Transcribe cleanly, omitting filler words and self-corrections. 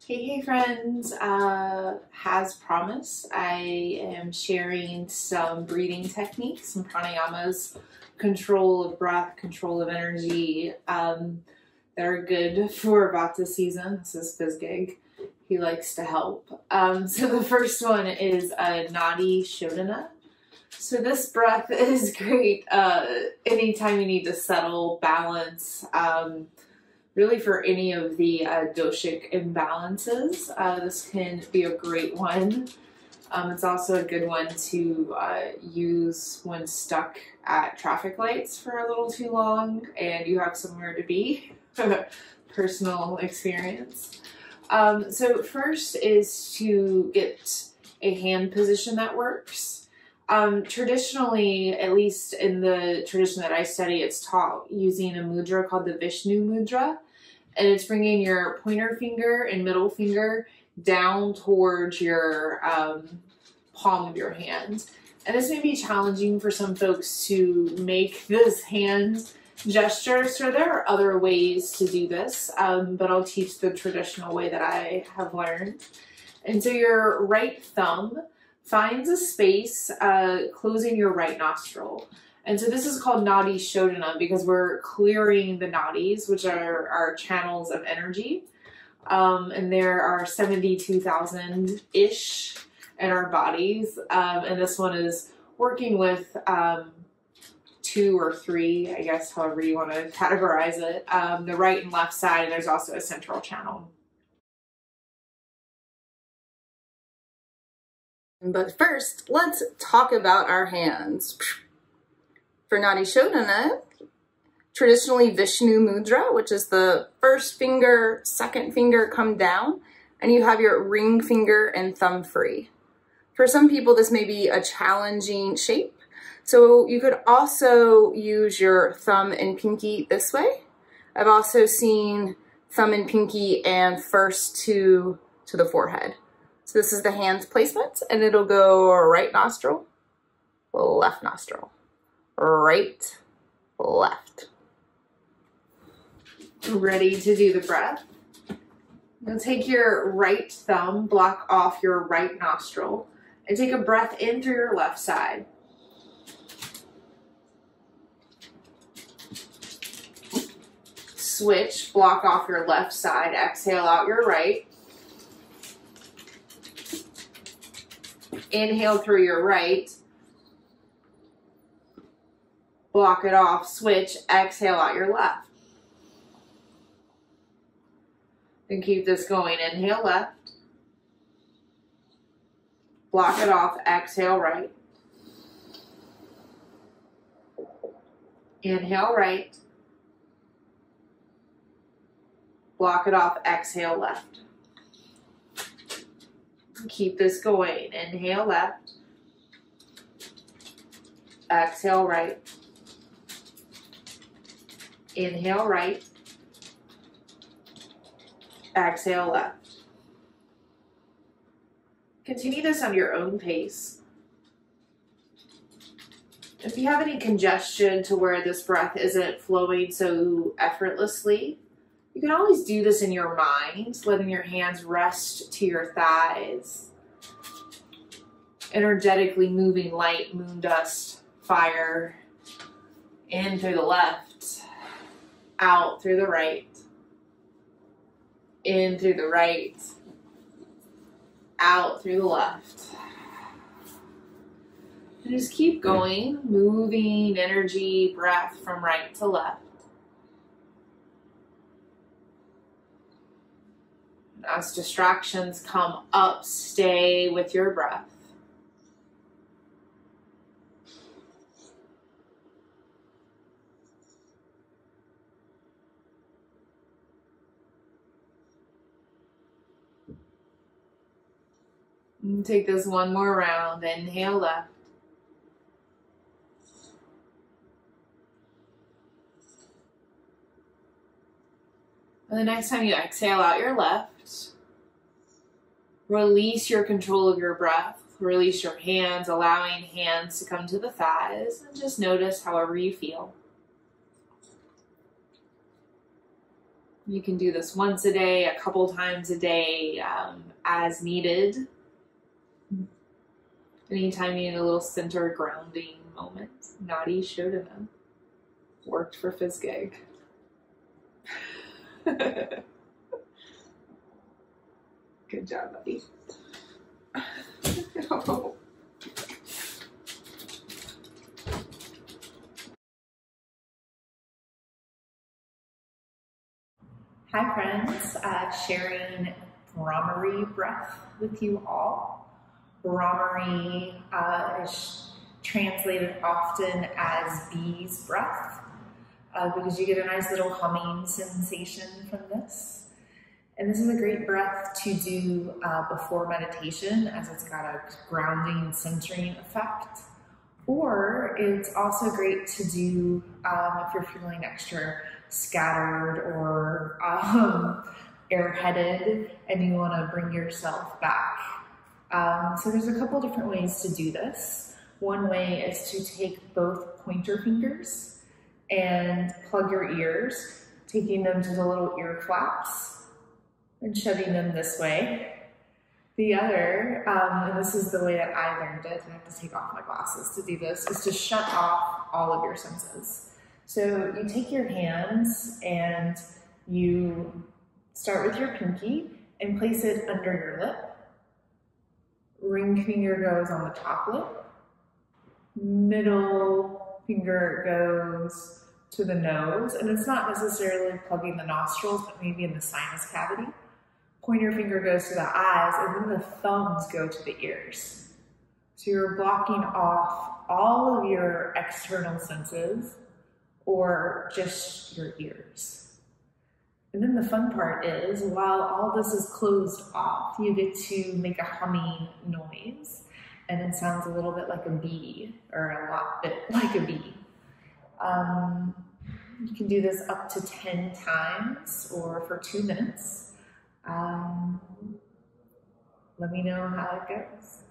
Hey friends, as promised, I am sharing some breathing techniques, some pranayamas, control of breath, control of energy, that are good for Vata season. This is Fizz Gig. He likes to help. So the first one is a Nadi Shodana. So this breath is great anytime you need to settle, balance, really for any of the doshic imbalances. This can be a great one. It's also a good one to use when stuck at traffic lights for a little too long and you have somewhere to be. Personal experience. So first is to get a hand position that works. Traditionally, at least in the tradition that I study, it's taught using a mudra called the Vishnu mudra, and it's bringing your pointer finger and middle finger down towards your palm of your hand. And this may be challenging for some folks to make this hand gesture, so there are other ways to do this, but I'll teach the traditional way that I have learned. And so your right thumb finds a space closing your right nostril. And so this is called Nadi Shodana because we're clearing the nadis, which are our channels of energy. And there are 72,000-ish in our bodies. And this one is working with 2 or 3, I guess, however you want to categorize it, the right and left side, and there's also a central channel. But first, let's talk about our hands. For Nadi Shodana, traditionally Vishnu mudra, which is the first finger, second finger come down, and you have your ring finger and thumb free. For some people, this may be a challenging shape. So you could also use your thumb and pinky this way. I've also seen thumb and pinky and first to the forehead. So this is the hand's placement, and it'll go right nostril, left nostril, right, left. Ready to do the breath? Now take your right thumb, block off your right nostril, and take a breath in through your left side. Switch, block off your left side, exhale out your right. Inhale through your right, block it off, switch, exhale out your left. And keep this going. Inhale left, block it off, exhale right. Inhale right, block it off, exhale left. Keep this going. Inhale left, exhale right, inhale right, exhale left. Continue this on your own pace. If you have any congestion to where this breath isn't flowing so effortlessly, you can always do this in your mind, letting your hands rest to your thighs. Energetically moving light, moon dust, fire, in through the left, out through the right, in through the right, out through the left. And just keep going, moving energy, breath from right to left. As distractions come up, stay with your breath. And take this one more round. Inhale left. And the next time you exhale out your left, release your control of your breath. Release your hands, allowing hands to come to the thighs, and just notice however you feel. You can do this once a day, a couple times a day, as needed. Anytime you need a little center grounding moment. Nadi Shodana. Worked for FizzGig. Good job, buddy. Oh. Hi friends, sharing Bhramuri breath with you all. Bhramuri is translated often as bee's breath because you get a nice little humming sensation from this. And this is a great breath to do before meditation, as it's got a grounding, centering effect. Or it's also great to do if you're feeling extra scattered or airheaded and you want to bring yourself back. So there's a couple different ways to do this. One way is to take both pointer fingers and plug your ears, taking them to the little ear flaps and shoving them this way. The other, and this is the way that I learned it, and I have to take off my glasses to do this, is to shut off all of your senses. So you take your hands and you start with your pinky and place it under your lip. Ring finger goes on the top lip. Middle finger goes to the nose, and it's not necessarily plugging the nostrils, but maybe in the sinus cavity. Pointer finger goes to the eyes, and then the thumbs go to the ears. So you're blocking off all of your external senses or just your ears. And then the fun part is, while all this is closed off, you get to make a humming noise, and it sounds a little bit like a bee, or a lot bit like a bee. You can do this up to 10 times or for 2 minutes. Let me know how it goes.